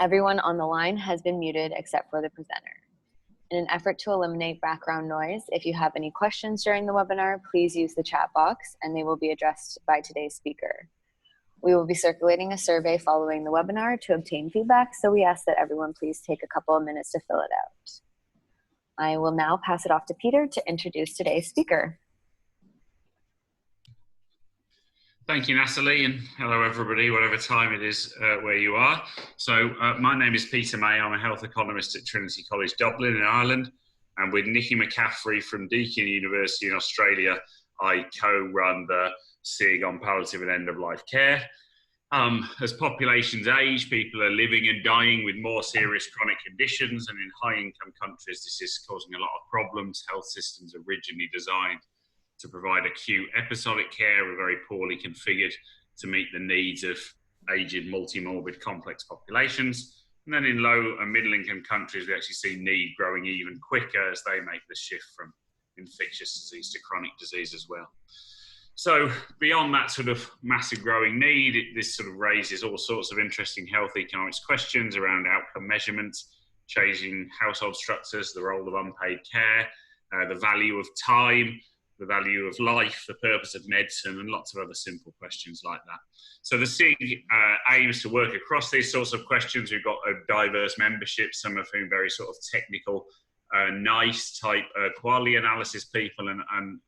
Everyone on the line has been muted except for the presenter. In an effort to eliminate background noise, if you have any questions during the webinar, please use the chat box and they will be addressed by today's speaker. We will be circulating a survey following the webinar to obtain feedback, so we ask that everyone please take a couple of minutes to fill it out. I will now pass it off to Peter to introduce today's speaker. Thank you, Natalie, and hello everybody, whatever time it is where you are. So my name is Peter May. I'm a health economist at Trinity College Dublin in Ireland, and with Nikki McCaffrey from Deakin University in Australia, I co-run the SIG on palliative and end-of-life care. As populations age, people are living and dying with more serious chronic conditions, and in high-income countries, this is causing a lot of problems. Health systems are originally designed to provide acute episodic care, are very poorly configured to meet the needs of aged, multi-morbid, complex populations. And then in low and middle-income countries, we actually see need growing even quicker as they make the shift from infectious disease to chronic disease as well. So beyond that sort of massive growing need, this sort of raises all sorts of interesting health economics questions around outcome measurements, changing household structures, the role of unpaid care, the value of time, the value of life, the purpose of medicine, and lots of other simple questions like that. So the SIG aims to work across these sorts of questions. We've got a diverse membership, some of whom very sort of technical, nice type quality analysis people, and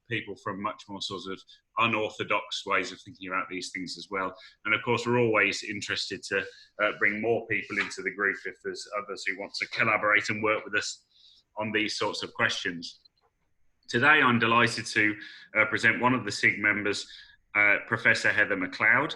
people from much more sort of unorthodox ways of thinking about these things as well. And of course, we're always interested to bring more people into the group if there's others who want to collaborate and work with us on these sorts of questions. Today, I'm delighted to present one of the SIG members, Professor Heather McLeod.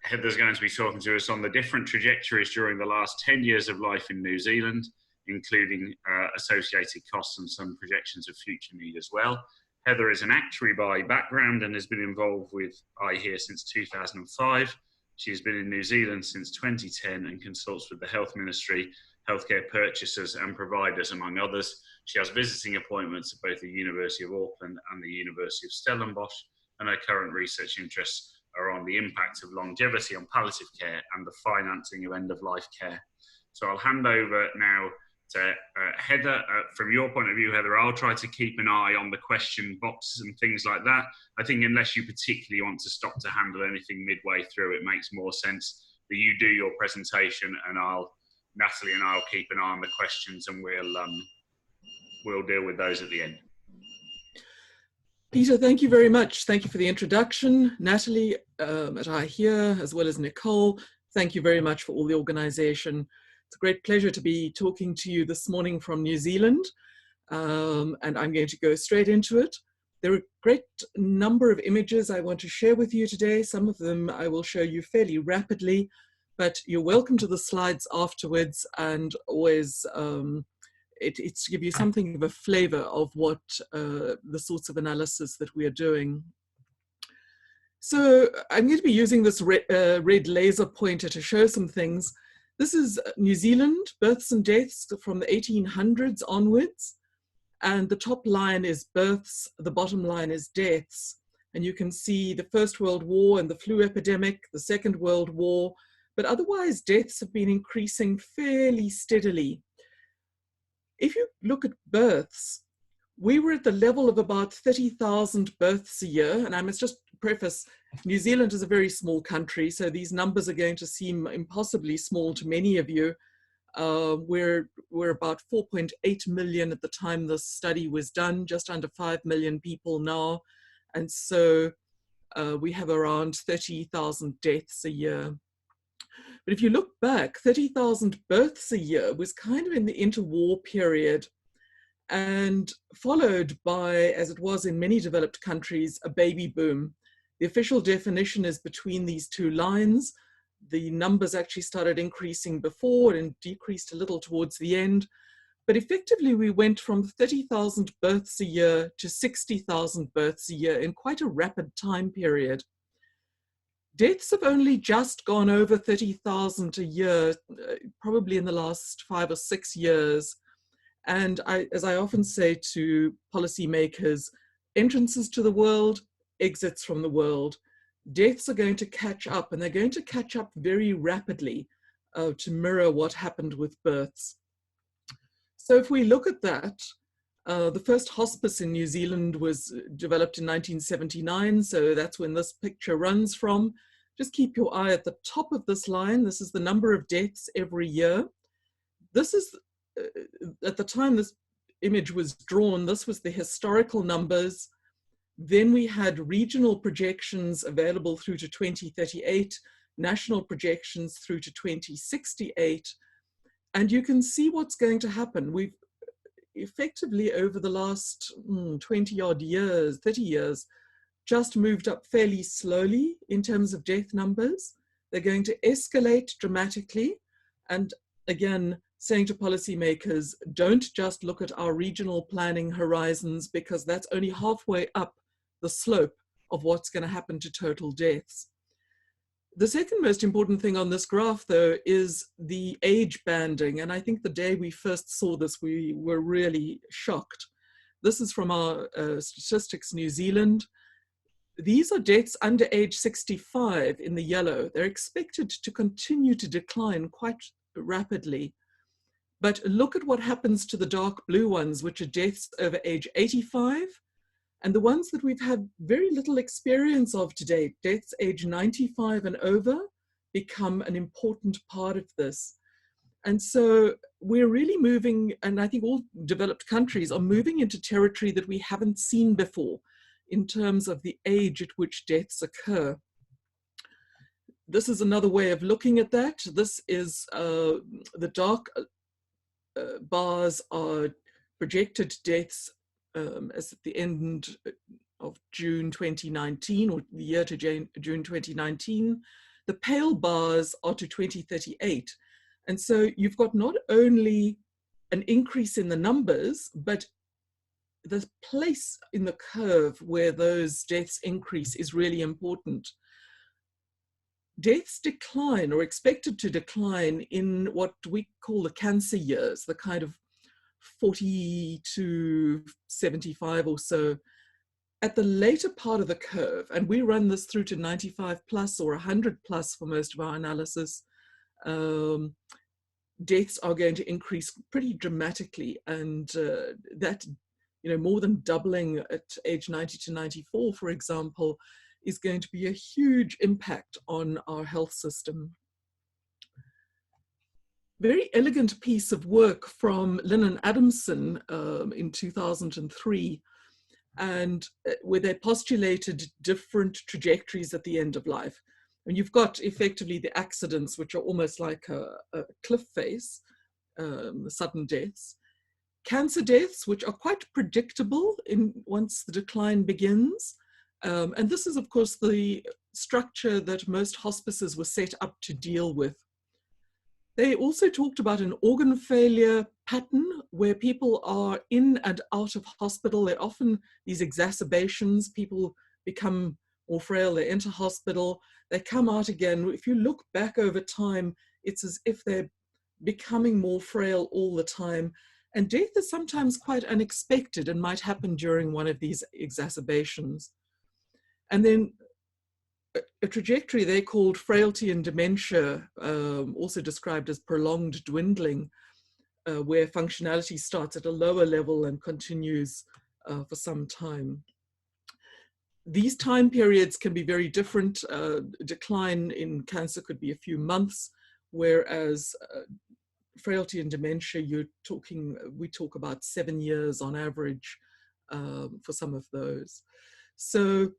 Heather's going to be talking to us on the different trajectories during the last 10 years of life in New Zealand, including associated costs and some projections of future need as well. Heather is an actuary by background and has been involved with iHEA since 2005. She's been in New Zealand since 2010 and consults with the Health Ministry, healthcare purchasers and providers, among others. She has visiting appointments at both the University of Auckland and the University of Stellenbosch, and her current research interests are on the impact of longevity on palliative care and the financing of end-of-life care. So I'll hand over now to Heather. From your point of view, Heather, I'll try to keep an eye on the question boxes and things like that. I think unless you particularly want to stop to handle anything midway through, it makes more sense that you do your presentation, and Natalie and I'll keep an eye on the questions, and we'll deal with those at the end. Peter, thank you very much. Thank you for the introduction. Natalie at iHEA, as well as Nicole, thank you very much for all the organization. It's a great pleasure to be talking to you this morning from New Zealand, and I'm going to go straight into it. There are a great number of images I want to share with you today. Some of them I will show you fairly rapidly, but you're welcome to the slides afterwards, and always it's to give you something of a flavor of what the sorts of analysis that we are doing. So I'm going to be using this red laser pointer to show some things. This is New Zealand, births and deaths from the 1800s onwards. And the top line is births, the bottom line is deaths. And you can see the First World War and the flu epidemic, the Second World War, but otherwise deaths have been increasing fairly steadily. If you look at births, we were at the level of about 30,000 births a year, and I must just preface, New Zealand is a very small country, so these numbers are going to seem impossibly small to many of you. We're about 4.8 million at the time this study was done, just under 5 million people now, and so we have around 30,000 deaths a year. But if you look back, 30,000 births a year was kind of in the interwar period, and followed by, as it was in many developed countries, a baby boom. The official definition is between these two lines. The numbers actually started increasing before and decreased a little towards the end. But effectively, we went from 30,000 births a year to 60,000 births a year in quite a rapid time period. Deaths have only just gone over 30,000 a year, probably in the last 5 or 6 years. And as I often say to policymakers, entrances to the world, exits from the world. Deaths are going to catch up, and they're going to catch up very rapidly. to mirror what happened with births. So if we look at that, the first hospice in New Zealand was developed in 1979, so that's when this picture runs from. Just keep your eye at the top of this line. This is the number of deaths every year. This is, at the time this image was drawn, this was the historical numbers. Then we had regional projections available through to 2038, national projections through to 2068. And you can see what's going to happen. We've effectively over the last 20 odd years, 30 years, just moved up fairly slowly in terms of death numbers. They're going to escalate dramatically. And again, saying to policymakers, don't just look at our regional planning horizons, because that's only halfway up the slope of what's going to happen to total deaths. The second most important thing on this graph, though, is the age banding. And I think the day we first saw this, we were really shocked. This is from our Statistics New Zealand. These are deaths under age 65 in the yellow. They're expected to continue to decline quite rapidly. But look at what happens to the dark blue ones, which are deaths over age 85. And the ones that we've had very little experience of today, deaths age 95 and over, become an important part of this. And so we're really moving, and I think all developed countries are moving into territory that we haven't seen before in terms of the age at which deaths occur. This is another way of looking at that. This is the dark bars are projected deaths as at the end of June 2019, or the year to June 2019. The pale bars are to 2038. And so you've got not only an increase in the numbers, but the place in the curve where those deaths increase is really important. Deaths decline, or expected to decline, in what we call the cancer years, the kind of 40 to 75 or so, at the later part of the curve. And we run this through to 95 plus or 100 plus for most of our analysis. Deaths are going to increase pretty dramatically, and that, more than doubling at age 90 to 94, for example, is going to be a huge impact on our health system. Very elegant piece of work from Lynn and Adamson in 2003, and where they postulated different trajectories at the end of life. And you've got effectively the accidents, which are almost like a cliff face, sudden deaths. Cancer deaths, which are quite predictable once the decline begins. And this is, of course, the structure that most hospices were set up to deal with. They also talked about an organ failure pattern where people are in and out of hospital. They're often these exacerbations. People become more frail, they enter hospital, they come out again. If you look back over time, it's as if they're becoming more frail all the time. And death is sometimes quite unexpected and might happen during one of these exacerbations. And then a trajectory they called frailty and dementia, also described as prolonged dwindling, where functionality starts at a lower level and continues for some time. These time periods can be very different. Decline in cancer could be a few months, whereas frailty and dementia, we talk about 7 years on average for some of those. So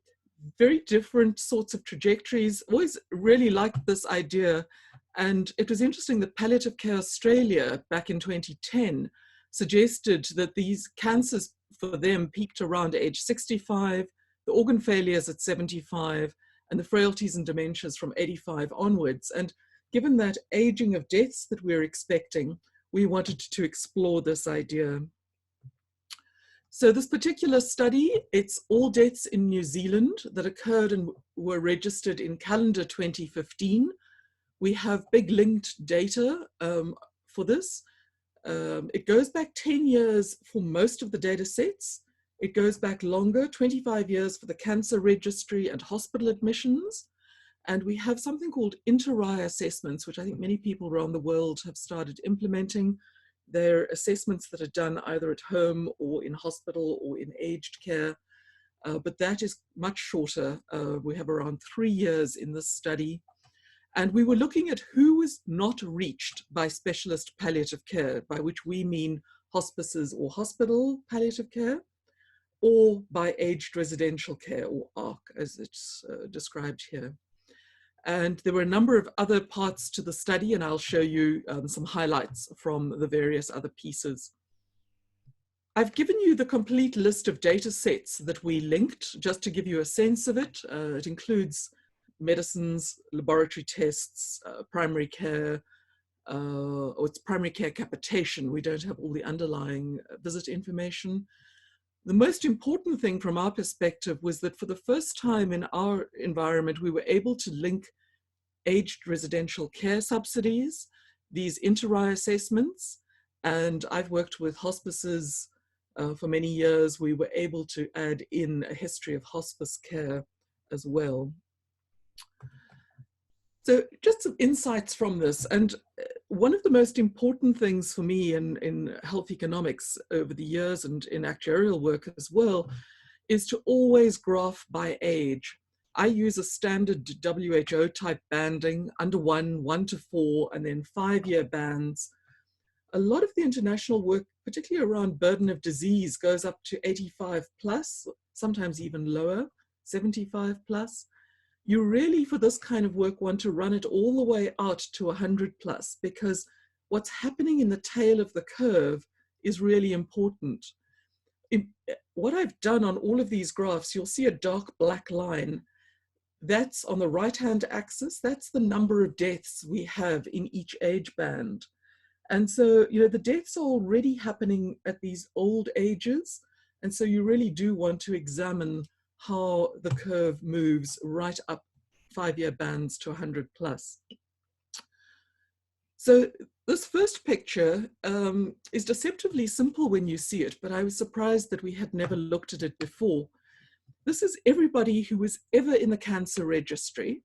very different sorts of trajectories. Always really liked this idea. And it was interesting that Palliative Care Australia back in 2010 suggested that these cancers for them peaked around age 65, the organ failures at 75, and the frailties and dementias from 85 onwards. And given that aging of deaths that we're expecting, we wanted to explore this idea. So this particular study, it's all deaths in New Zealand that occurred and were registered in calendar 2015. We have big linked data for this. It goes back 10 years for most of the data sets. It goes back longer, 25 years for the cancer registry and hospital admissions. And we have something called inter-RI assessments, which I think many people around the world have started implementing. They're assessments that are done either at home or in hospital or in aged care, but that is much shorter. We have around 3 years in this study. And we were looking at who was not reached by specialist palliative care, by which we mean hospices or hospital palliative care, or by aged residential care, or ARC, as it's described here. And there were a number of other parts to the study, and I'll show you some highlights from the various other pieces. I've given you the complete list of data sets that we linked, just to give you a sense of it. It includes medicines, laboratory tests, primary care, or it's primary care capitation. We don't have all the underlying visit information. The most important thing from our perspective was that for the first time in our environment, we were able to link aged residential care subsidies, these inter-RI assessments, and I've worked with hospices for many years. We were able to add in a history of hospice care as well. So just some insights from this. And one of the most important things for me in health economics over the years and in actuarial work as well is to always graph by age. I use a standard WHO type banding, under 1, 1 to 4, and then 5-year bands. A lot of the international work, particularly around burden of disease, goes up to 85 plus, sometimes even lower, 75 plus. You really, for this kind of work, want to run it all the way out to 100 plus, because what's happening in the tail of the curve is really important. What I've done on all of these graphs, you'll see a dark black line. That's on the right-hand axis. That's the number of deaths we have in each age band. And so, you know, the deaths are already happening at these old ages. And so you really do want to examine how the curve moves right up 5-year bands to 100 plus. So this first picture is deceptively simple when you see it, but I was surprised that we had never looked at it before. This is everybody who was ever in the cancer registry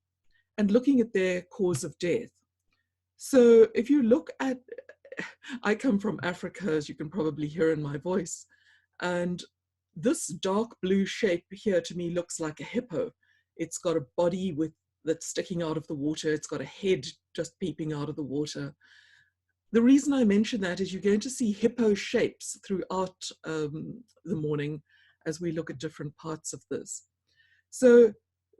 and looking at their cause of death. So if you look at, I come from Africa, as you can probably hear in my voice, and this dark blue shape here to me looks like a hippo. It's got a body that's sticking out of the water. It's got a head just peeping out of the water. The reason I mention that is you're going to see hippo shapes throughout the morning as we look at different parts of this. So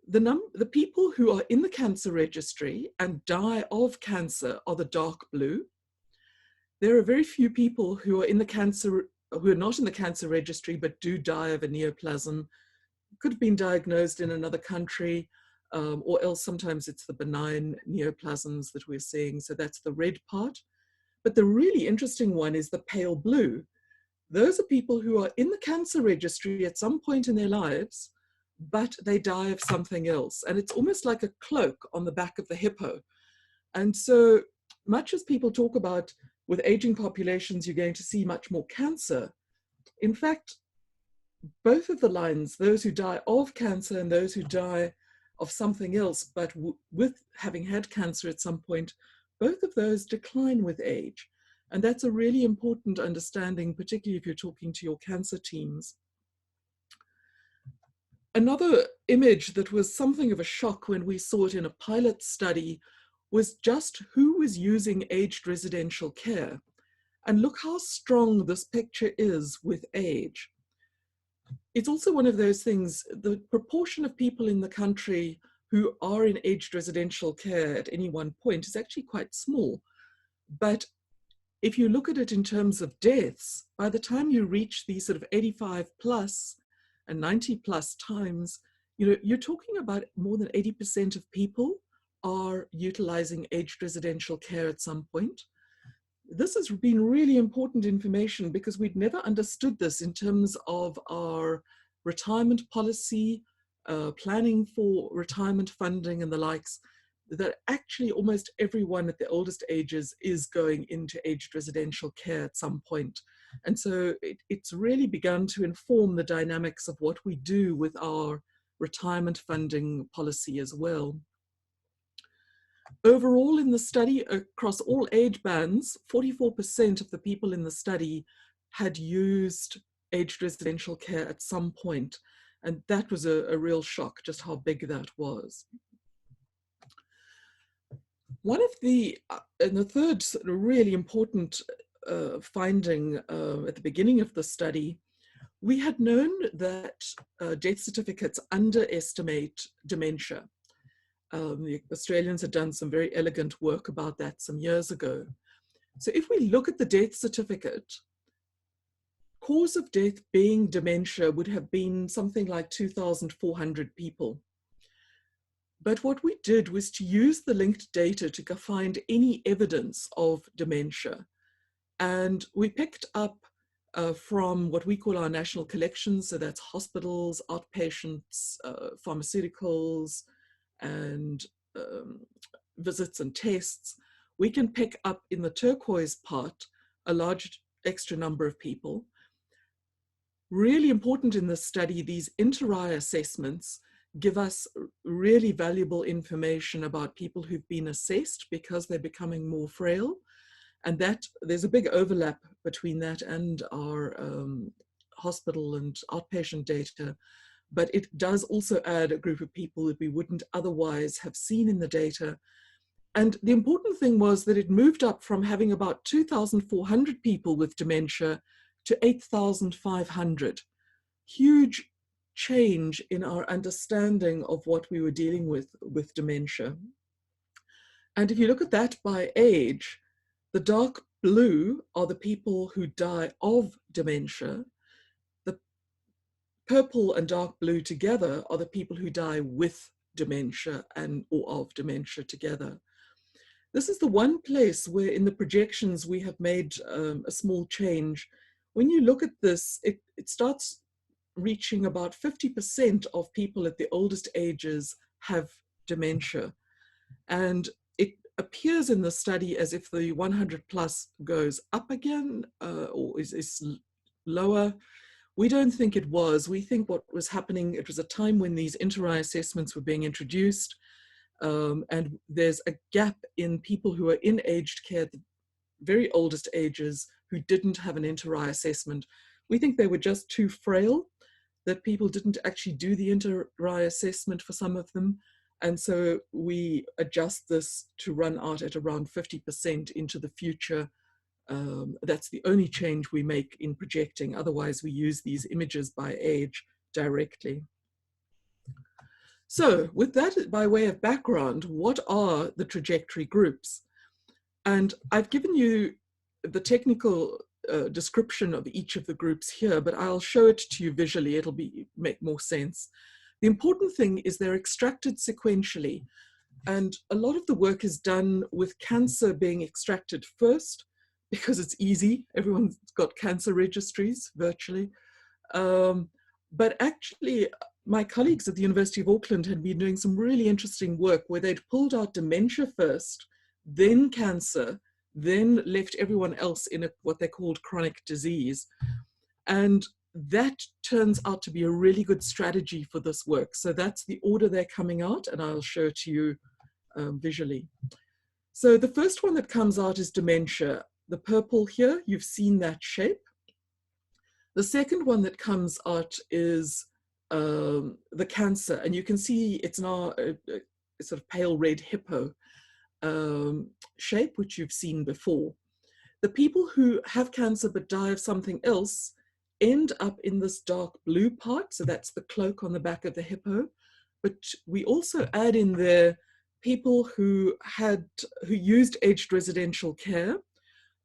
the people who are in the cancer registry and die of cancer are the dark blue. There are very few people who are not in the cancer registry but do die of a neoplasm. Could have been diagnosed in another country, or else sometimes it's the benign neoplasms that we're seeing. So that's the red part. But the really interesting one is the pale blue. Those are people who are in the cancer registry at some point in their lives, but they die of something else. And it's almost like a cloak on the back of the hippo. And so much as people talk about with aging populations, you're going to see much more cancer. In fact, both of the lines, those who die of cancer and those who die of something else, but with having had cancer at some point, both of those decline with age. And that's a really important understanding, particularly if you're talking to your cancer teams. Another image that was something of a shock when we saw it in a pilot study was just who was using aged residential care. And look how strong this picture is with age. It's also one of those things, the proportion of people in the country who are in aged residential care at any one point is actually quite small. But if you look at it in terms of deaths, by the time you reach these sort of 85 plus and 90 plus times, you know, you're talking about more than 80% of people are utilizing aged residential care at some point. This has been really important information because we'd never understood this in terms of our retirement policy, planning for retirement funding and the likes, that actually almost everyone at the oldest ages is going into aged residential care at some point. And so it's really begun to inform the dynamics of what we do with our retirement funding policy as well. Overall in the study, across all age bands, 44% of the people in the study had used aged residential care at some point. And that was a real shock, just how big that was. One of the, and the third sort of really important finding at the beginning of the study, we had known that death certificates underestimate dementia. The Australians had done some very elegant work about that some years ago. So if we look at the death certificate, cause of death being dementia would have been something like 2,400 people. But what we did was to use the linked data to find any evidence of dementia. And we picked up from what we call our national collections, so that's hospitals, outpatients, pharmaceuticals, and visits and tests. We can pick up in the turquoise part a large extra number of people. Really important in this study, these inter-eye assessments give us really valuable information about people who've been assessed because they're becoming more frail. And that there's a big overlap between that and our hospital and outpatient data. But it does also add a group of people that we wouldn't otherwise have seen in the data. And the important thing was that it moved up from having about 2,400 people with dementia to 8,500. Huge change in our understanding of what we were dealing with dementia. And if you look at that by age, the dark blue are the people who die of dementia. The purple and dark blue together are the people who die with dementia or of dementia together. This is the one place where in the projections we have made a small change. When you look at this, it starts reaching about 50% of people at the oldest ages have dementia. And it appears in the study as if the 100 plus goes up again or is lower. We don't think it was. We think what was happening, it was a time when these inter-eye assessments were being introduced, and there's a gap in people who are in aged care, the very oldest ages, who didn't have an inter-eye assessment. We think they were just too frail, that people didn't actually do the inter-eye assessment for some of them. And so we adjust this to run out at around 50% into the future. That's the only change we make in projecting. Otherwise, we use these images by age directly. So with that by way of background, what are the trajectory groups? And I've given you the technical description of each of the groups here, but I'll show it to you visually. It'll make more sense. The important thing is they're extracted sequentially. And a lot of the work is done with cancer being extracted first because it's easy. Everyone's got cancer registries virtually. But actually, my colleagues at the University of Auckland had been doing some really interesting work where they'd pulled out dementia first, then cancer, then left everyone else in what they called chronic disease. And that turns out to be a really good strategy for this work. So that's the order they're coming out, and I'll show it to you visually. So the first one that comes out is dementia. The purple here, you've seen that shape. The second one that comes out is the cancer, and you can see it's now a sort of pale red hippo shape, which you've seen before. The people who have cancer but die of something else end up in this dark blue part, so that's the cloak on the back of the hippo. But we also add in there people who used aged residential care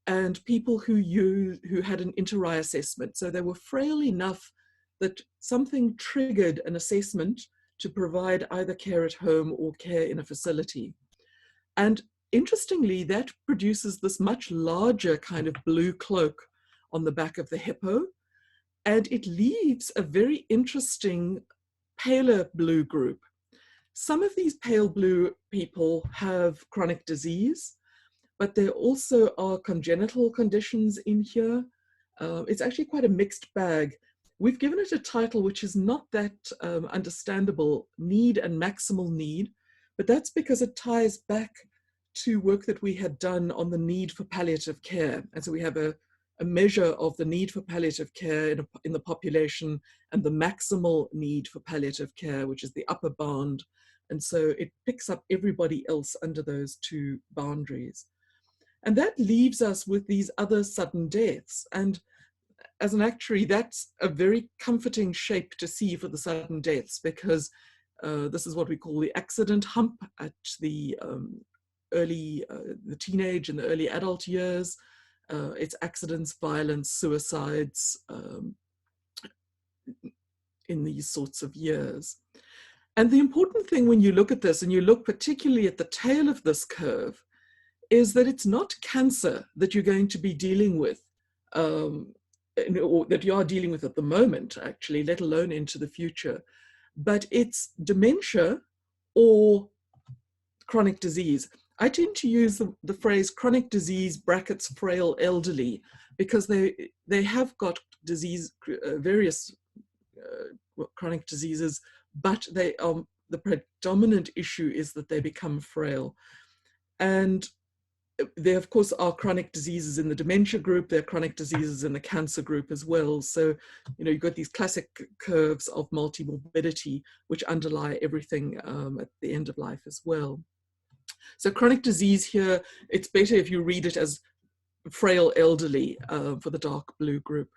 and people who had an inter-eye assessment. So they were frail enough that something triggered an assessment to provide either care at home or care in a facility. And interestingly, that produces this much larger kind of blue cloak on the back of the hippo. And it leaves a very interesting paler blue group. Some of these pale blue people have chronic disease, but there also are congenital conditions in here. It's actually quite a mixed bag. We've given it a title which is not that understandable, need and maximal need, but that's because it ties back to work that we had done on the need for palliative care. And so we have a measure of the need for palliative care in the population and the maximal need for palliative care, which is the upper bound. And so it picks up everybody else under those two boundaries. And that leaves us with these other sudden deaths. And as an actuary, that's a very comforting shape to see for the sudden deaths, because this is what we call the accident hump at the the teenage and the early adult years. It's accidents, violence, suicides in these sorts of years. And the important thing when you look at this, and you look particularly at the tail of this curve, is that it's not cancer that you're going to be dealing with, or that you are dealing with at the moment, actually, let alone into the future, but it's dementia or chronic disease. I tend to use the phrase chronic disease brackets frail elderly, because they have got disease, various chronic diseases, but they the predominant issue is that they become frail. And there, of course, are chronic diseases in the dementia group. There are chronic diseases in the cancer group as well. So, you know, you've got these classic curves of multimorbidity, which underlie everything at the end of life as well. So chronic disease here, it's better if you read it as frail elderly for the dark blue group.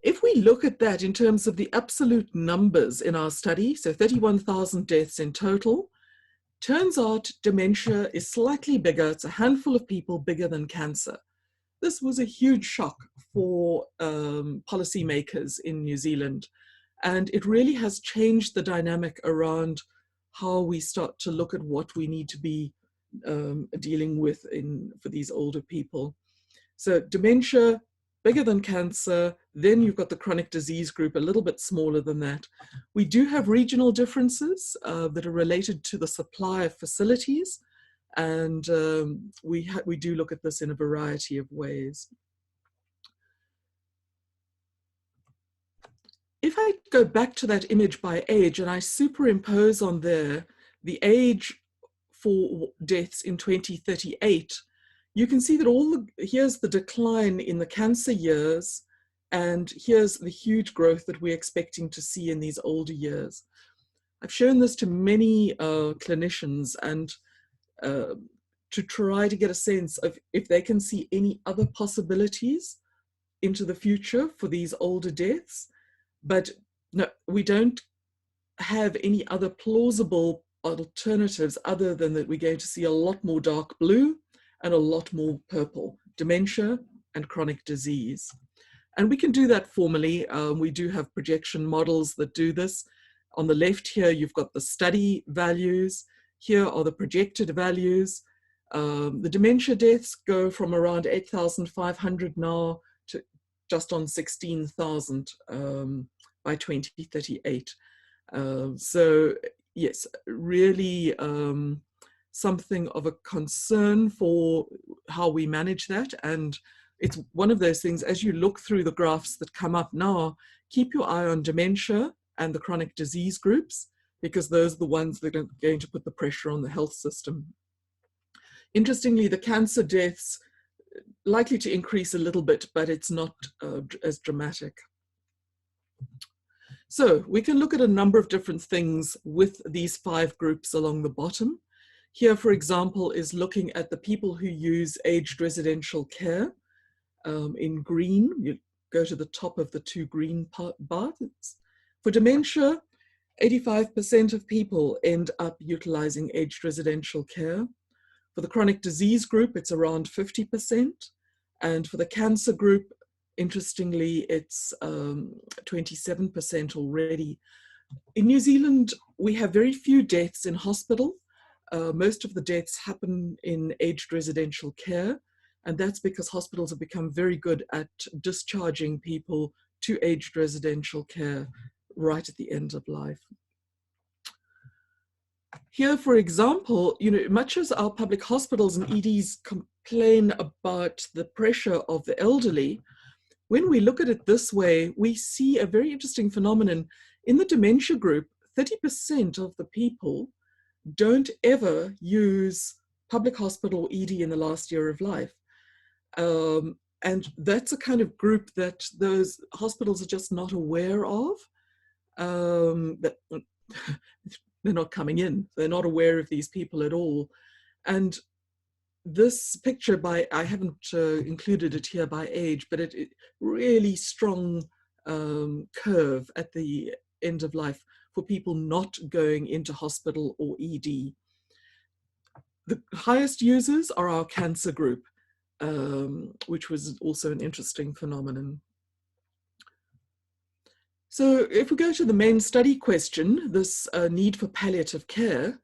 If we look at that in terms of the absolute numbers in our study, so 31,000 deaths in total, turns out dementia is slightly bigger. It's a handful of people bigger than cancer. This was a huge shock for policymakers in New Zealand. And it really has changed the dynamic around how we start to look at what we need to be dealing with for these older people. So dementia, bigger than cancer. Then you've got the chronic disease group, a little bit smaller than that. We do have regional differences that are related to the supply of facilities. And we do look at this in a variety of ways. If I go back to that image by age and I superimpose on there the age for deaths in 2038, you can see that here's the decline in the cancer years, and here's the huge growth that we're expecting to see in these older years. I've shown this to many clinicians, and to try to get a sense of if they can see any other possibilities into the future for these older deaths. But no, we don't have any other plausible alternatives other than that we're going to see a lot more dark blue and a lot more purple, dementia and chronic disease. And we can do that formally. We do have projection models that do this. On the left here, you've got the study values. Here are the projected values. The dementia deaths go from around 8,500 now to just on 16,000 by 2038. So yes, really something of a concern for how we manage that. And it's one of those things, as you look through the graphs that come up now, keep your eye on dementia and the chronic disease groups, because those are the ones that are going to put the pressure on the health system. Interestingly, the cancer deaths likely to increase a little bit, but it's not as dramatic. So we can look at a number of different things with these 5 groups along the bottom. Here, for example, is looking at the people who use aged residential care. In green, you go to the top of the 2 green bars. For dementia, 85% of people end up utilizing aged residential care. For the chronic disease group, it's around 50%. And for the cancer group, interestingly, it's 27% already. In New Zealand, we have very few deaths in hospital. Most of the deaths happen in aged residential care. And that's because hospitals have become very good at discharging people to aged residential care right at the end of life. Here, for example, you know, much as our public hospitals and EDs complain about the pressure of the elderly, when we look at it this way, we see a very interesting phenomenon. In the dementia group, 30% of the people don't ever use public hospital or ED in the last year of life. And that's a kind of group that those hospitals are just not aware of. That they're not coming in. They're not aware of these people at all. And this picture I haven't included it here by age, but it really strong curve at the end of life for people not going into hospital or ED. The highest users are our cancer group, which was also an interesting phenomenon. So if we go to the main study question, this need for palliative care,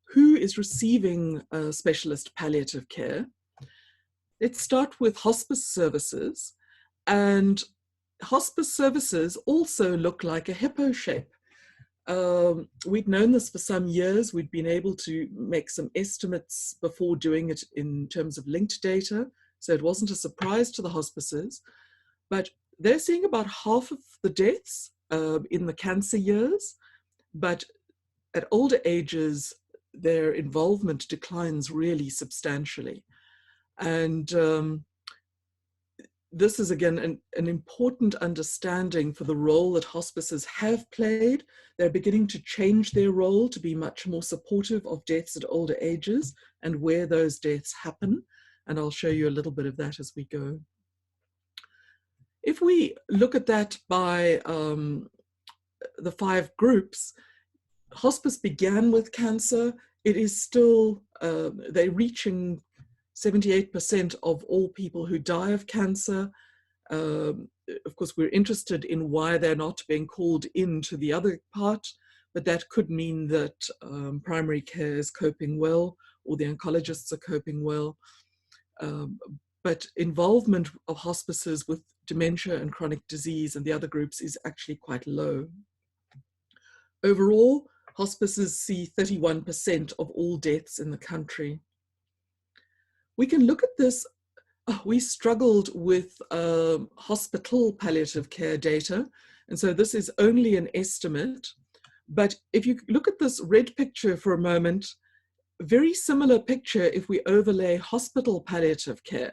who is receiving specialist palliative care? Let's start with Hospice Services. And Hospice Services also look like a hippo shape. We'd known this for some years. We'd been able to make some estimates before doing it in terms of linked data, so it wasn't a surprise to the hospices. But they're seeing about half of the deaths in the cancer years, but at older ages, their involvement declines really substantially. And this is, again, an important understanding for the role that hospices have played. They're beginning to change their role to be much more supportive of deaths at older ages and where those deaths happen. And I'll show you a little bit of that as we go. If we look at that by the 5 groups, hospice began with cancer. It is still, they're reaching 78% of all people who die of cancer. Of course, we're interested in why they're not being called into the other part, but that could mean that primary care is coping well, or the oncologists are coping well. But involvement of hospices with dementia and chronic disease and the other groups is actually quite low. Overall, hospices see 31% of all deaths in the country. We can look at this. We struggled with hospital palliative care data, and so this is only an estimate. But if you look at this red picture for a moment, very similar picture if we overlay hospital palliative care.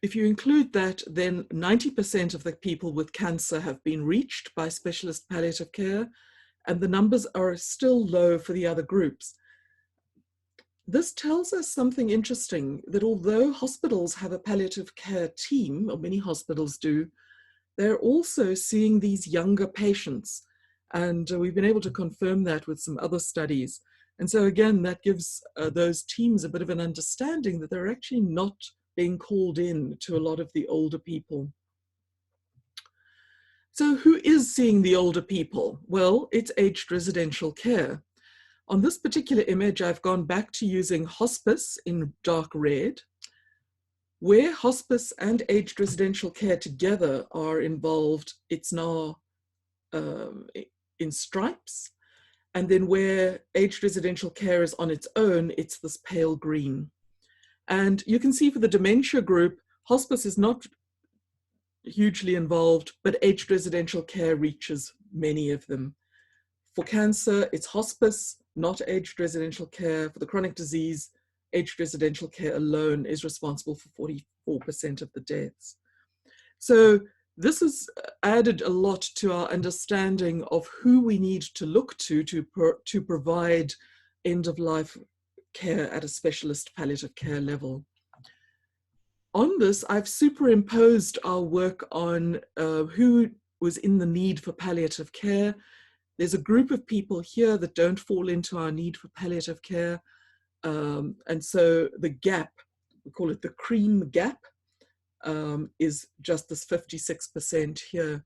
If you include that, then 90% of the people with cancer have been reached by specialist palliative care, and the numbers are still low for the other groups. This tells us something interesting, that although hospitals have a palliative care team, or many hospitals do, they're also seeing these younger patients. And we've been able to confirm that with some other studies. And so again, that gives those teams a bit of an understanding that they're actually not being called in to a lot of the older people. So who is seeing the older people? Well, it's aged residential care. On this particular image, I've gone back to using hospice in dark red. Where hospice and aged residential care together are involved, it's now in stripes. And then where aged residential care is on its own, it's this pale green. And you can see for the dementia group, hospice is not hugely involved, but aged residential care reaches many of them. For cancer, it's hospice, not aged residential care. For the chronic disease, aged residential care alone is responsible for 44% of the deaths. So this has added a lot to our understanding of who we need to look to provide end-of-life care at a specialist palliative care level. On this, I've superimposed our work on who was in the need for palliative care. There's a group of people here that don't fall into our need for palliative care. And so the gap, we call it the cream gap, is just this 56% here.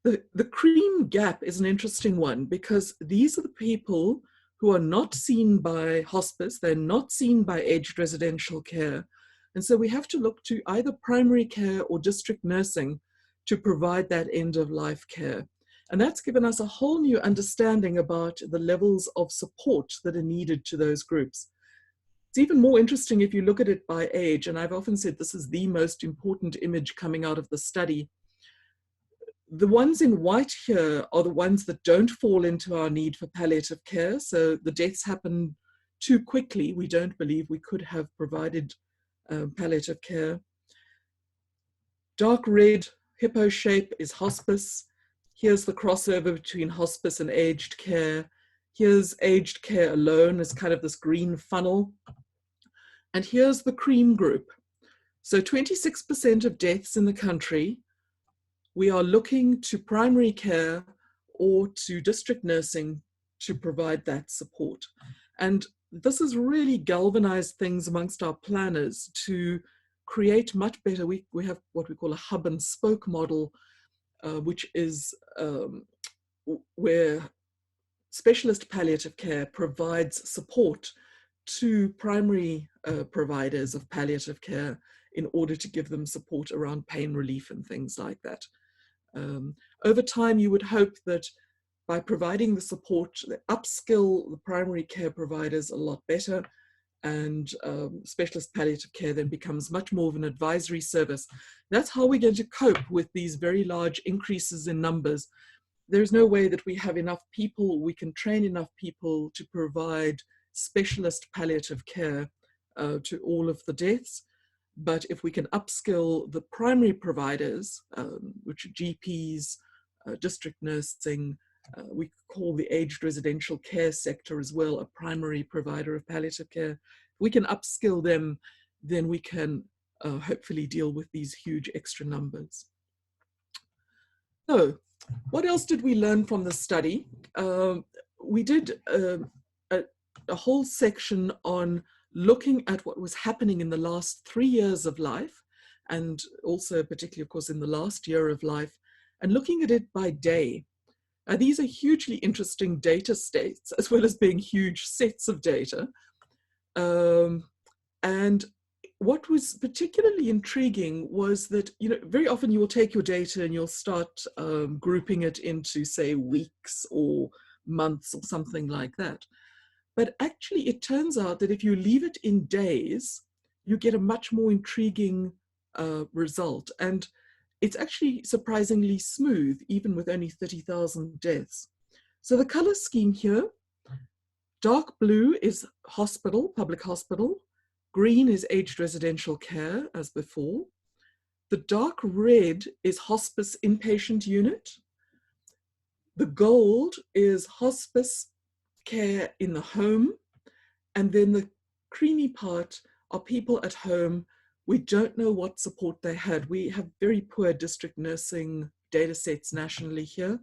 The cream gap is an interesting one because these are the people who are not seen by hospice, they're not seen by aged residential care. And so we have to look to either primary care or district nursing to provide that end-of-life care. And that's given us a whole new understanding about the levels of support that are needed to those groups. It's even more interesting if you look at it by age, and I've often said this is the most important image coming out of the study. The ones in white here are the ones that don't fall into our need for palliative care. So the deaths happen too quickly. We don't believe we could have provided palliative care. Dark red, hippo shape is hospice. Here's the crossover between hospice and aged care. Here's aged care alone as kind of this green funnel. And here's the cream group. So 26% of deaths in the country, we are looking to primary care or to district nursing to provide that support. And this has really galvanized things amongst our planners to create much better. We have what we call a hub and spoke model, which is where specialist palliative care provides support to primary providers of palliative care in order to give them support around pain relief and things like that. Over time, you would hope that by providing the support, they upskill the primary care providers a lot better, and specialist palliative care then becomes much more of an advisory service. That's how we're going to cope with these very large increases in numbers. There's no way that we have enough people, we can train enough people to provide specialist palliative care to all of the deaths. But if we can upskill the primary providers, which are GPs, district nursing, we call the aged residential care sector as well a primary provider of palliative care. If we can upskill them, then we can hopefully deal with these huge extra numbers. So, what else did we learn from the study? We did a whole section on looking at what was happening in the last 3 years of life, and also particularly, of course, in the last year of life, and looking at it by day. These are hugely interesting data sets, as well as being huge sets of data. And what was particularly intriguing was that, very often you will take your data and you'll start grouping it into, say, weeks or months or something like that. But actually, it turns out that if you leave it in days, you get a much more intriguing result. And it's actually surprisingly smooth, even with only 30,000 deaths. So the color scheme here, dark blue is hospital, public hospital. Green is aged residential care, as before. The dark red is hospice inpatient unit. The gold is hospice care in the home. And then the creamy part are people at home. We don't know what support they had. We have very poor district nursing data sets nationally here,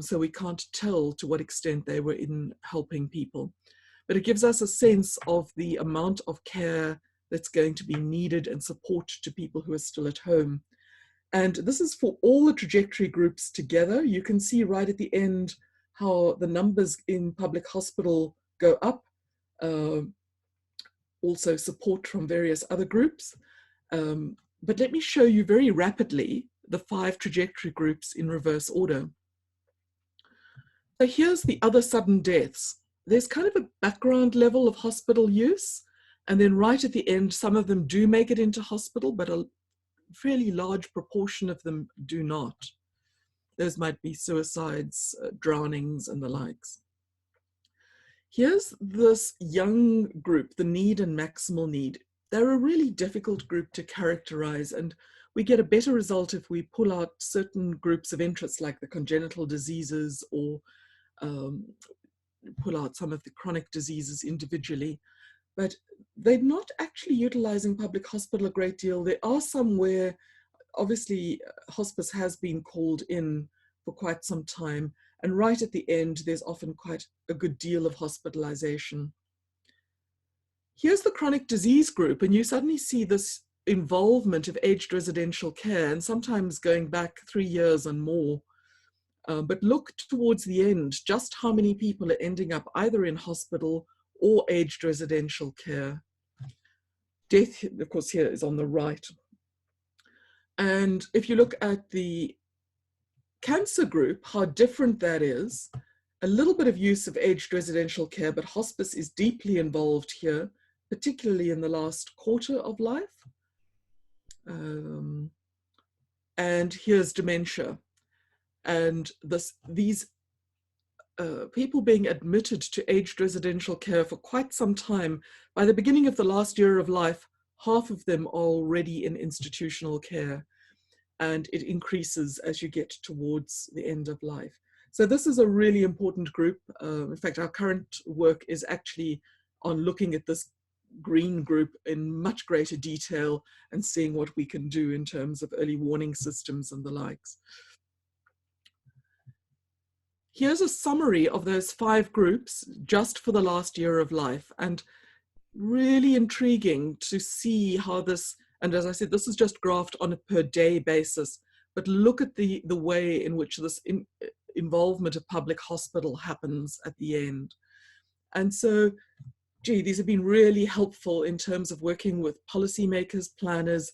so we can't tell to what extent they were in helping people. But it gives us a sense of the amount of care that's going to be needed and support to people who are still at home. And this is for all the trajectory groups together. You can see right at the end how the numbers in public hospital go up. Also support from various other groups. But let me show you very rapidly the 5 trajectory groups in reverse order. So here's the other sudden deaths. There's kind of a background level of hospital use, and then right at the end, some of them do make it into hospital, but a fairly large proportion of them do not. Those might be suicides, drownings, and the likes. Here's this young group, the need and maximal need. They're a really difficult group to characterize, and we get a better result if we pull out certain groups of interest like the congenital diseases, or pull out some of the chronic diseases individually. But they're not actually utilizing public hospital a great deal. There are some where obviously hospice has been called in for quite some time, and right at the end, there's often quite a good deal of hospitalization. Here's the chronic disease group, and you suddenly see this involvement of aged residential care, and sometimes going back 3 years and more. But look towards the end, just how many people are ending up either in hospital or aged residential care. Death, of course, here is on the right. And if you look at the cancer group, how different that is, a little bit of use of aged residential care, but hospice is deeply involved here, particularly in the last quarter of life. And here's dementia. And these people being admitted to aged residential care for quite some time, by the beginning of the last year of life, half of them are already in institutional care, and it increases as you get towards the end of life. So this is a really important group. In fact, our current work is actually on looking at this green group in much greater detail and seeing what we can do in terms of early warning systems and the likes. Here's a summary of those 5 groups just for the last year of life, and really intriguing to see how this, and as I said, this is just graphed on a per day basis, but look at the way in which this involvement of public hospital happens at the end. And so, gee, these have been really helpful in terms of working with policymakers, planners,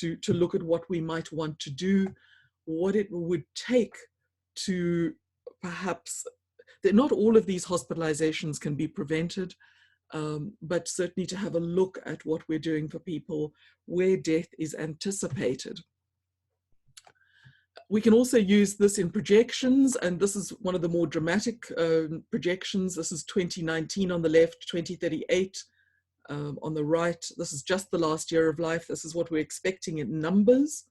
to look at what we might want to do, what it would take to perhaps, not all of these hospitalizations can be prevented, but certainly to have a look at what we're doing for people where death is anticipated. We can also use this in projections, and this is one of the more dramatic projections. This is 2019 on the left, 2038 on the right. This is just the last year of life. This is what we're expecting in numbers,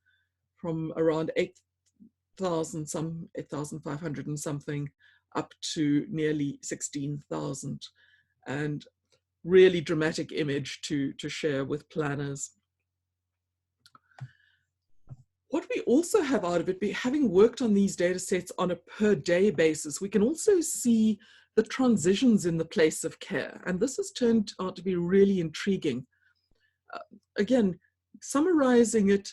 from around 8,000, some 8,500 and something, up to nearly 16,000. And really dramatic image to share with planners. What we also have out of it, having worked on these data sets on a per day basis, we can also see the transitions in the place of care. And this has turned out to be really intriguing. Again, summarizing it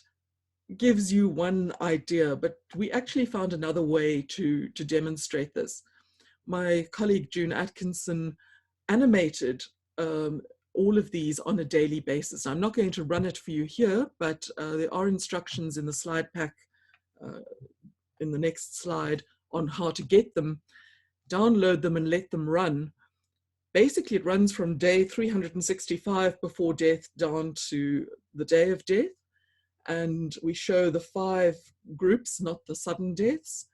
gives you one idea, but we actually found another way to demonstrate this. My colleague June Atkinson animated all of these on a daily basis. I'm not going to run it for you here, but there are instructions in the slide pack in the next slide on how to get them, download them and let them run. Basically, it runs from day 365 before death down to the day of death. And we show the 5 groups, not the sudden deaths.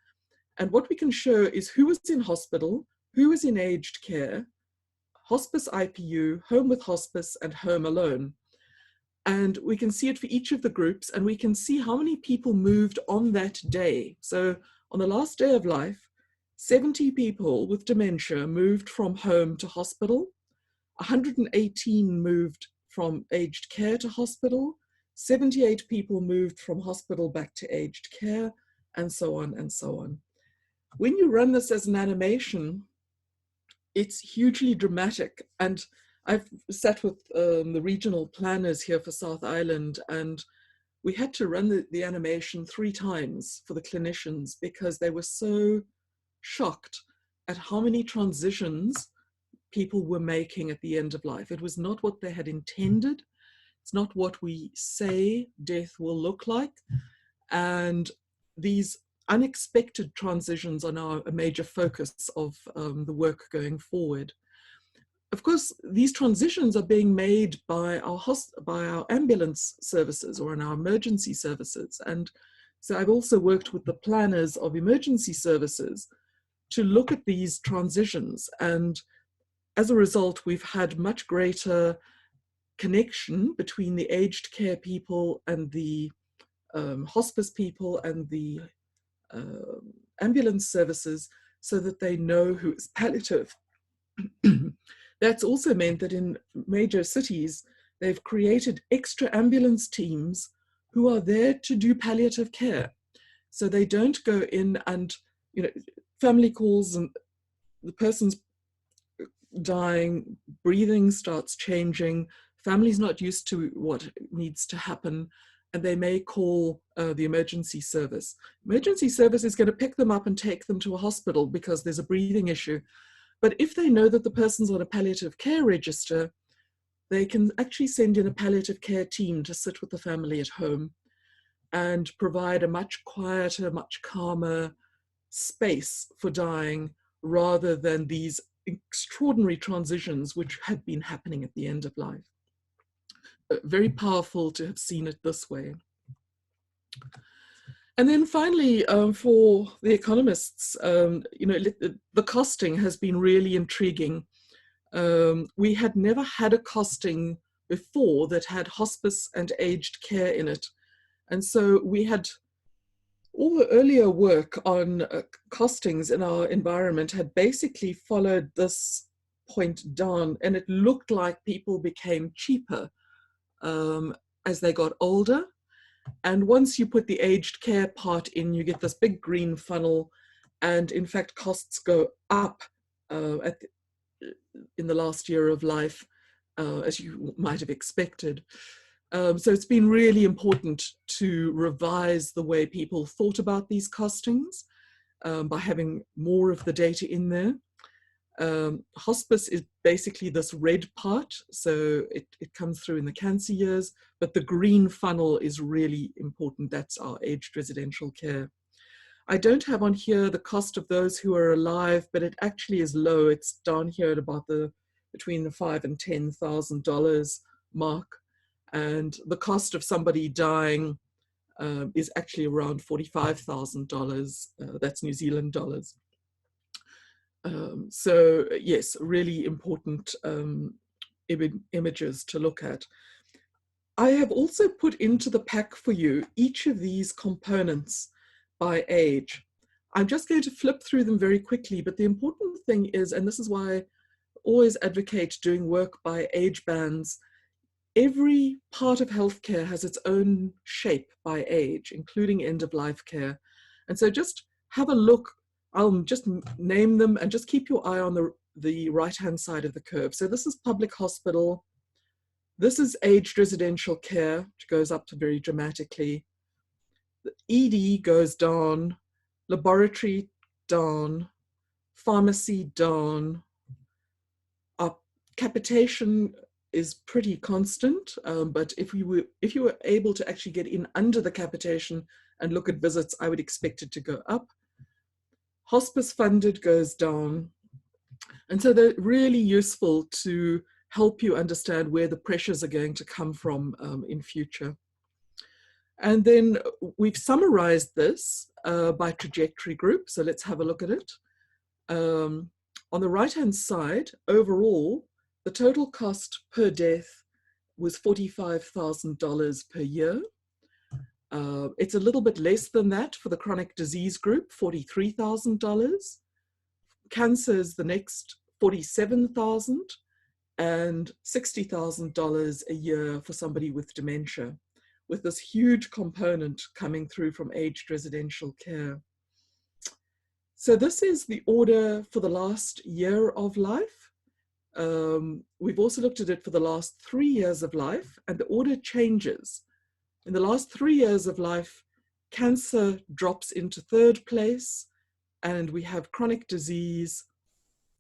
And what we can show is who was in hospital, who was in aged care, hospice IPU, home with hospice, and home alone. And we can see it for each of the groups, and we can see how many people moved on that day. So on the last day of life, 70 people with dementia moved from home to hospital, 118 moved from aged care to hospital, 78 people moved from hospital back to aged care, and so on and so on. When you run this as an animation, it's hugely dramatic. And I've sat with the regional planners here for South Island, and we had to run the animation 3 times for the clinicians because they were so shocked at how many transitions people were making at the end of life. It was not what they had intended. It's not what we say death will look like. And these unexpected transitions are now a major focus of the work going forward. Of course, these transitions are being made by our ambulance services or in our emergency services. And so I've also worked with the planners of emergency services to look at these transitions. And as a result, we've had much greater connection between the aged care people and the hospice people and the ambulance services, so that they know who is palliative. That's also meant that in major cities, they've created extra ambulance teams who are there to do palliative care. So they don't go in and, family calls and the person's dying, breathing starts changing, family's not used to what needs to happen, and they may call the emergency service. Emergency service is going to pick them up and take them to a hospital because there's a breathing issue. But if they know that the person's on a palliative care register, they can actually send in a palliative care team to sit with the family at home and provide a much quieter, much calmer space for dying, rather than these extraordinary transitions which had been happening at the end of life. Very powerful to have seen it this way. And then finally, for the economists, you know, the costing has been really intriguing. We had never had a costing before that had hospice and aged care in it. And so we had all the earlier work on costings in our environment had basically followed this point down, and it looked like people became cheaper as they got older. And once you put the aged care part in, you get this big green funnel, and in fact costs go up in the last year of life, as you might have expected. So it's been really important to revise the way people thought about these costings by having more of the data in there. Hospice is basically this red part, so it comes through in the cancer years, but the green funnel is really important. That's our aged residential care. I don't have on here the cost of those who are alive, but it actually is low. It's down here at about between the $5,000 and $10,000 mark. And the cost of somebody dying is actually around $45,000. That's New Zealand dollars. So yes, really important images to look at. I have also put into the pack for you each of these components by age. I'm just going to flip through them very quickly, but the important thing is, and this is why I always advocate doing work by age bands, every part of healthcare has its own shape by age, including end-of-life care. And so just have a look. I'll just name them and just keep your eye on the right-hand side of the curve. So this is public hospital. This is aged residential care, which goes up to very dramatically. The ED goes down, laboratory down, pharmacy down, up. Capitation is pretty constant, but if you were able to actually get in under the capitation and look at visits, I would expect it to go up. Hospice funded goes down. And so they're really useful to help you understand where the pressures are going to come from in future. And then we've summarized this by trajectory group. So let's have a look at it. On the right-hand side, overall, the total cost per death was $45,000 per year. It's a little bit less than that for the chronic disease group, $43,000. Cancer is the next, $47,000, and $60,000 a year for somebody with dementia, with this huge component coming through from aged residential care. So this is the order for the last year of life. We've also looked at it for the last 3 years of life, and the order changes. In the last 3 years of life, cancer drops into third place, and we have chronic disease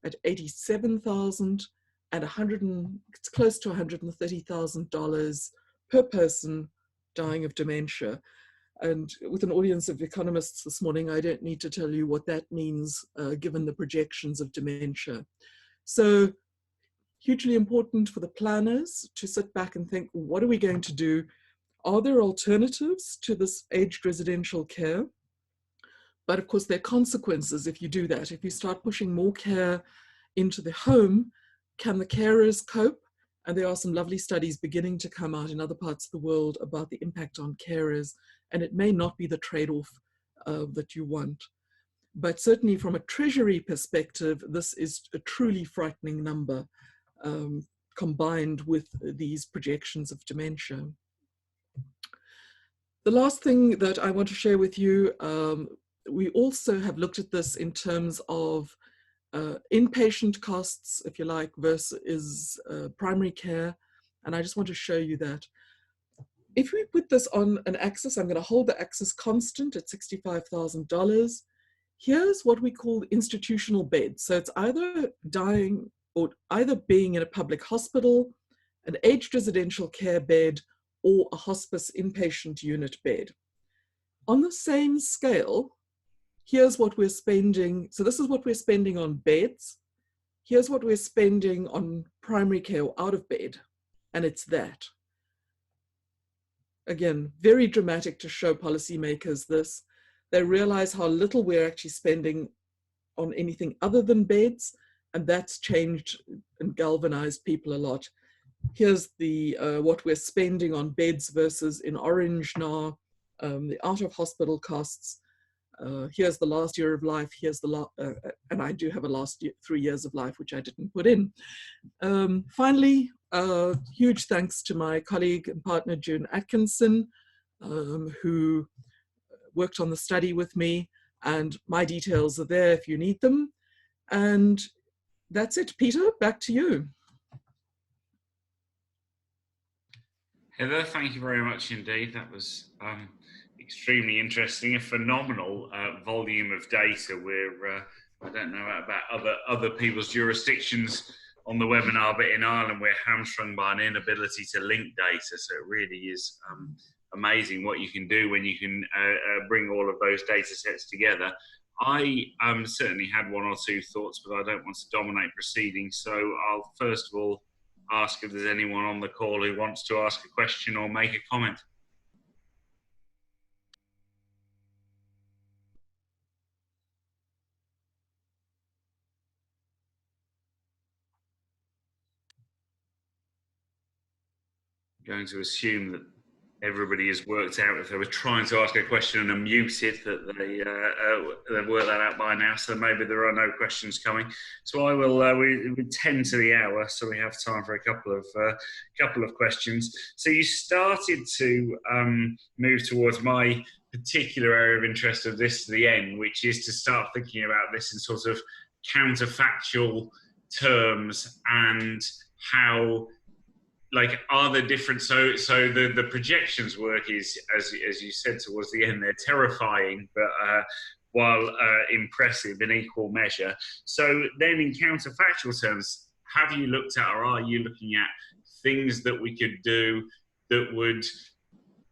at $87,000 and it's close to $130,000 per person dying of dementia. And with an audience of economists this morning, I don't need to tell you what that means given the projections of dementia. So hugely important for the planners to sit back and think, what are we going to do? Are there alternatives to this aged residential care? But of course, there are consequences if you do that. If you start pushing more care into the home, can the carers cope? And there are some lovely studies beginning to come out in other parts of the world about the impact on carers, and it may not be the trade-off that you want. But certainly from a treasury perspective, this is a truly frightening number combined with these projections of dementia. The last thing that I want to share with you, we also have looked at this in terms of inpatient costs, if you like, versus primary care. And I just want to show you that. If we put this on an axis, I'm going to hold the axis constant at $65,000. Here's what we call institutional beds. So it's either dying or either being in a public hospital, an aged residential care bed, or a hospice inpatient unit bed. On the same scale, here's what we're spending. So this is what we're spending on beds. Here's what we're spending on primary care or out of bed, and it's that. Again, very dramatic to show policymakers this. They realize how little we're actually spending on anything other than beds, and that's changed and galvanized people a lot. Here's the what we're spending on beds versus in orange now, the out of hospital costs. Here's the last year of life. Here's the and I do have a last 3 years of life, which I didn't put in. Finally, huge thanks to my colleague and partner June Atkinson, who worked on the study with me, and my details are there if you need them. And that's it. Peter, back to you. Heather, thank you very much indeed. That was extremely interesting. A phenomenal volume of data. I don't know about other people's jurisdictions on the webinar, but in Ireland we're hamstrung by an inability to link data. So it really is amazing what you can do when you can bring all of those data sets together. I certainly had one or two thoughts, but I don't want to dominate proceedings. So I'll first of all ask if there's anyone on the call who wants to ask a question or make a comment. I'm going to assume that everybody has worked out, if they were trying to ask a question and muted, that they've worked that out by now, so maybe there are no questions coming. So I will, we tend to the hour, so we have time for a couple of questions. So you started to move towards my particular area of interest of this to the end, which is to start thinking about this in sort of counterfactual terms, and how, like, are there different, so the projections work is, as you said towards the end, they're terrifying, but while impressive in equal measure. So then in counterfactual terms, have you looked at, or are you looking at things that we could do that would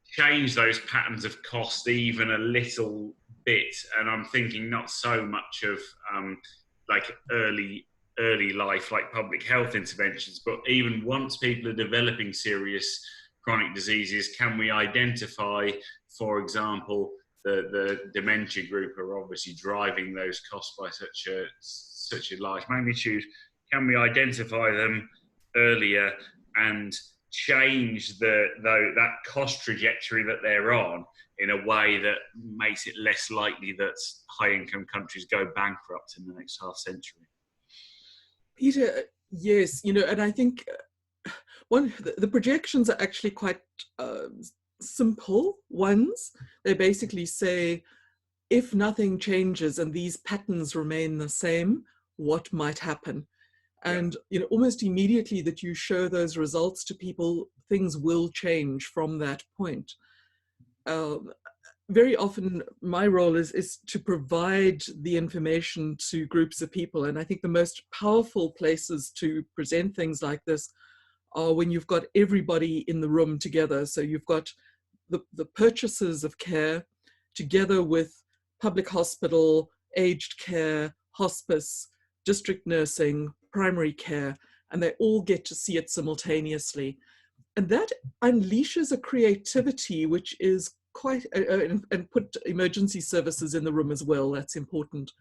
change those patterns of cost even a little bit? And I'm thinking not so much of like early life, like public health interventions, but even once people are developing serious chronic diseases, can we identify, for example, the Dementia Group are obviously driving those costs by such a large magnitude. Can we identify them earlier and change that cost trajectory that they're on in a way that makes it less likely that high-income countries go bankrupt in the next half-century? Peter, yes, and I think the projections are actually quite simple ones. They basically say, if nothing changes and these patterns remain the same, what might happen? And almost immediately that you show those results to people, things will change from that point. Very often my role is to provide the information to groups of people. And I think the most powerful places to present things like this are when you've got everybody in the room together. So you've got the purchasers of care together with public hospital, aged care, hospice, district nursing, primary care, and they all get to see it simultaneously. And that unleashes a creativity which is quite, and put emergency services in the room as well, that's important.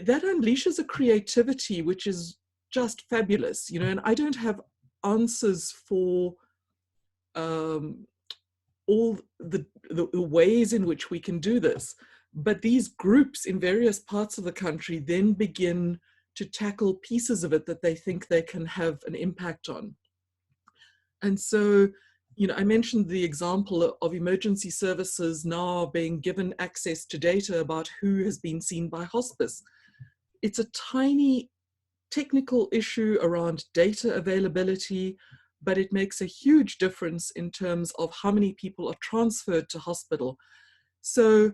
That unleashes a creativity which is just fabulous, and I don't have answers for all the ways in which we can do this, but these groups in various parts of the country then begin to tackle pieces of it that they think they can have an impact on. And so, I mentioned the example of emergency services now being given access to data about who has been seen by hospice. It's a tiny technical issue around data availability, but it makes a huge difference in terms of how many people are transferred to hospital. So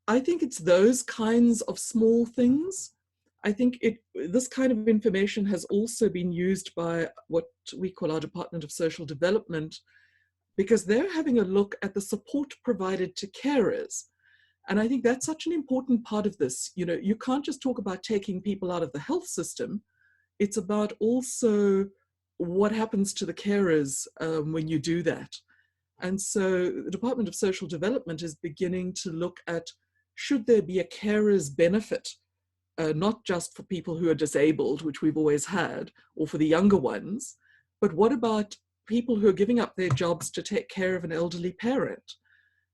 I think it's those kinds of small things. I think this kind of information has also been used by what we call our Department of Social Development, because they're having a look at the support provided to carers. And I think that's such an important part of this. You can't just talk about taking people out of the health system. It's about also what happens to the carers when you do that. And so the Department of Social Development is beginning to look at, should there be a carer's benefit, not just for people who are disabled, which we've always had, or for the younger ones, but what about people who are giving up their jobs to take care of an elderly parent?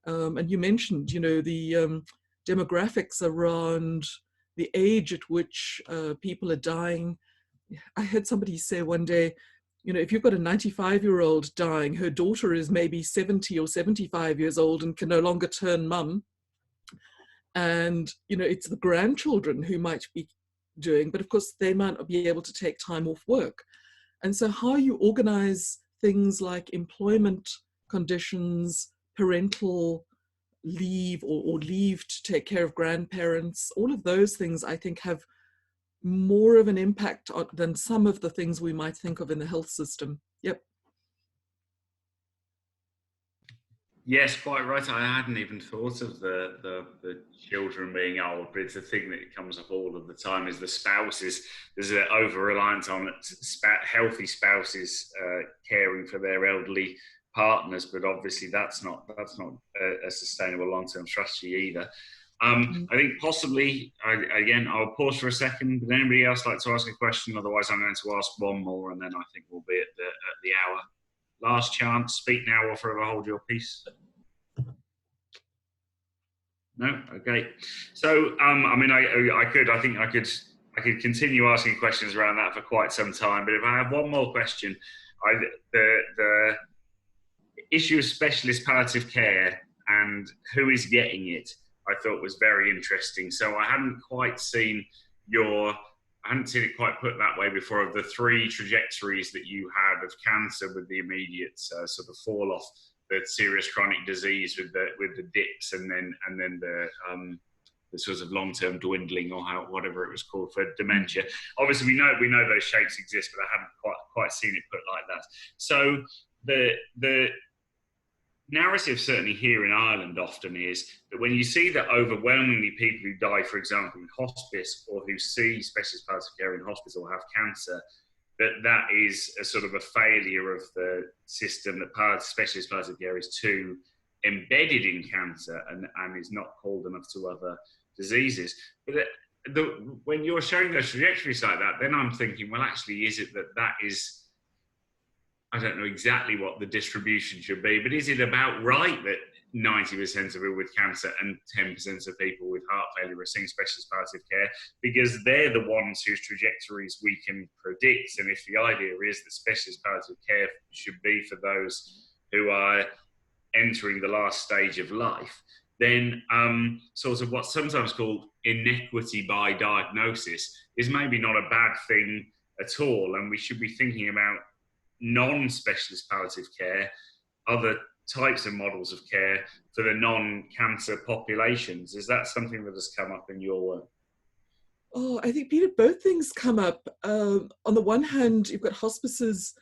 And you mentioned, the demographics around the age at which people are dying. I heard somebody say one day, if you've got a 95-year-old dying, her daughter is maybe 70 or 75 years old and can no longer turn mum. And, it's the grandchildren who might be doing, but of course they might not be able to take time off work. And so how you organize things like employment conditions, parental leave or leave to take care of grandparents, all of those things I think have more of an impact than some of the things we might think of in the health system. Yep. Yes, quite right. I hadn't even thought of the children being old, but it's a thing that comes up all of the time is the spouses. There's an over-reliance on healthy spouses caring for their elderly partners, but obviously that's not a sustainable long-term strategy either. I think possibly, I'll pause for a second. Would anybody else like to ask a question? Otherwise, I'm going to ask one more, and then I think we'll be at the hour. Last chance. Speak now or forever hold your peace. No? Okay. So, I could continue asking questions around that for quite some time, but if I have one more question, the issue of specialist palliative care and who is getting it, I thought was very interesting. So I hadn't seen it quite put that way before, of the 3 trajectories that you had of cancer with the immediate sort of fall off, the serious chronic disease with the dips, and then the sort of long-term dwindling, or whatever it was called, for dementia. Obviously, we know those shapes exist, but I haven't quite seen it put like that. So the narrative, certainly here in Ireland, often is that when you see that overwhelmingly people who die, for example, in hospice, or who see specialist palliative care in hospice or have cancer, that is a sort of a failure of the system, that specialist palliative care is too embedded in cancer and is not called enough to other diseases. But when you're showing those trajectories like that, then I'm thinking, well, actually, is it that is, I don't know exactly what the distribution should be, but is it about right that 90% of people with cancer and 10% of people with heart failure are seeing specialist palliative care? Because they're the ones whose trajectories we can predict. And if the idea is that specialist palliative care should be for those who are entering the last stage of life, then sort of what's sometimes called inequity by diagnosis is maybe not a bad thing at all. And we should be thinking about non-specialist palliative care, other types of models of care for the non-cancer populations. Is that something that has come up in your work? Oh, I think, Peter, both things come up. On the one hand, you've got hospices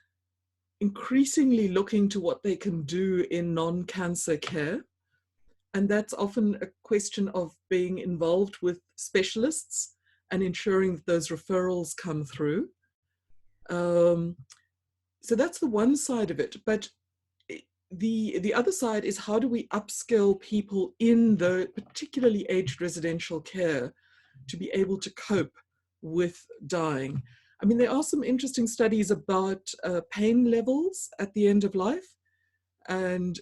increasingly looking to what they can do in non-cancer care. And that's often a question of being involved with specialists and ensuring that those referrals come through. So that's the one side of it. But the other side is, how do we upskill people in the particularly aged residential care to be able to cope with dying? I mean, there are some interesting studies about pain levels at the end of life and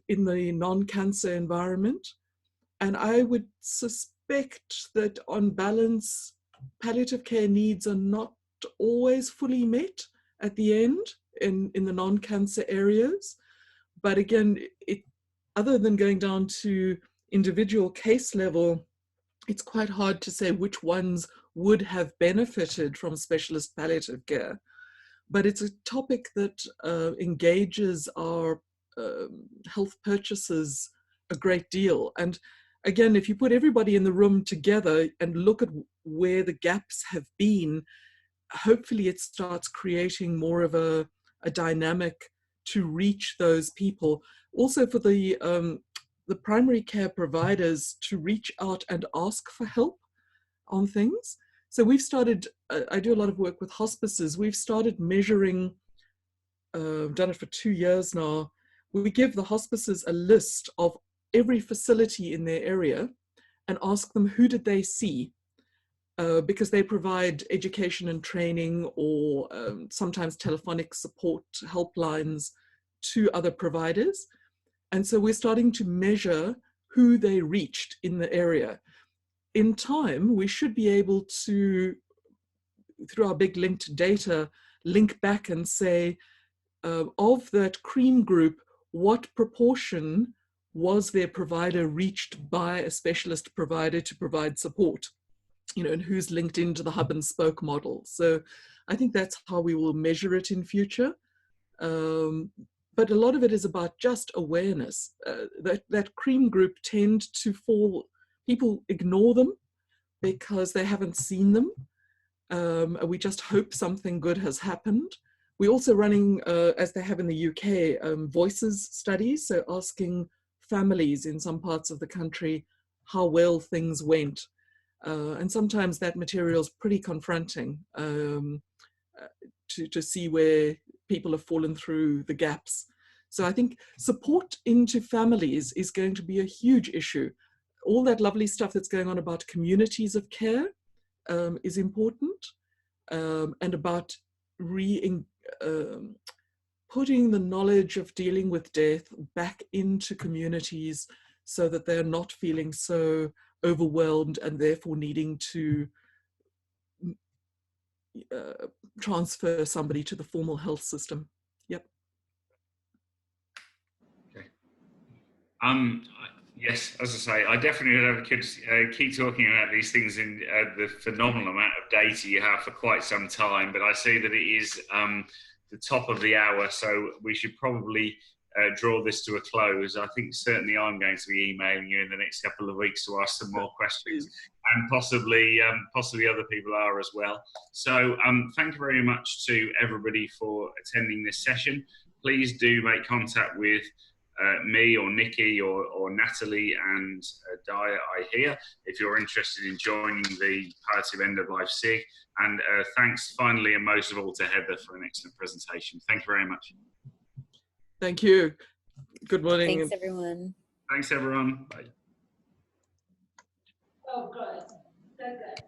in the non-cancer environment. And I would suspect that on balance, palliative care needs are not always fully met at the end in the non-cancer areas. But again, other than going down to individual case level, it's quite hard to say which ones would have benefited from specialist palliative care. But it's a topic that engages our health purchasers a great deal. And again, if you put everybody in the room together and look at where the gaps have been, hopefully it starts creating more of a dynamic to reach those people. Also for the primary care providers to reach out and ask for help on things. So we've started, I do a lot of work with hospices. We've started measuring, done it for 2 years now, we give the hospices a list of every facility in their area and ask them who did they see, because they provide education and training, or sometimes telephonic support helplines to other providers. And so we're starting to measure who they reached in the area. In time, we should be able to, through our big linked data, link back and say, of that cream group, what proportion was their provider reached by a specialist provider to provide support, you know, and who's linked into the hub and spoke model. So I think that's how we will measure it in future. But a lot of it is about just awareness. That cream group tend to fall, people ignore them because they haven't seen them. We just hope something good has happened. We're also running, as they have in the UK, voices studies, so asking families in some parts of the country how well things went. And sometimes that material is pretty confronting to see where people have fallen through the gaps. So I think support into families is going to be a huge issue. All that lovely stuff that's going on about communities of care is important, and about putting the knowledge of dealing with death back into communities so that they're not feeling so overwhelmed and therefore needing to transfer somebody to the formal health system. Yep. Okay. Yes, as I say, I definitely could keep talking about these things in the phenomenal amount of data you have for quite some time, but I see that it is the top of the hour, so we should probably draw this to a close. I think certainly I'm going to be emailing you in the next couple of weeks to ask some more questions, and possibly other people are as well. So thank you very much to everybody for attending this session. Please do make contact with me or Nikki or Natalie and Di at iHEA if you're interested in joining the Palliative End of Life SIG. And thanks finally and most of all to Heather for an excellent presentation. Thank you very much. Thank you. Good morning. Thanks, everyone. Thanks, everyone. Bye. Oh, good. Good, good.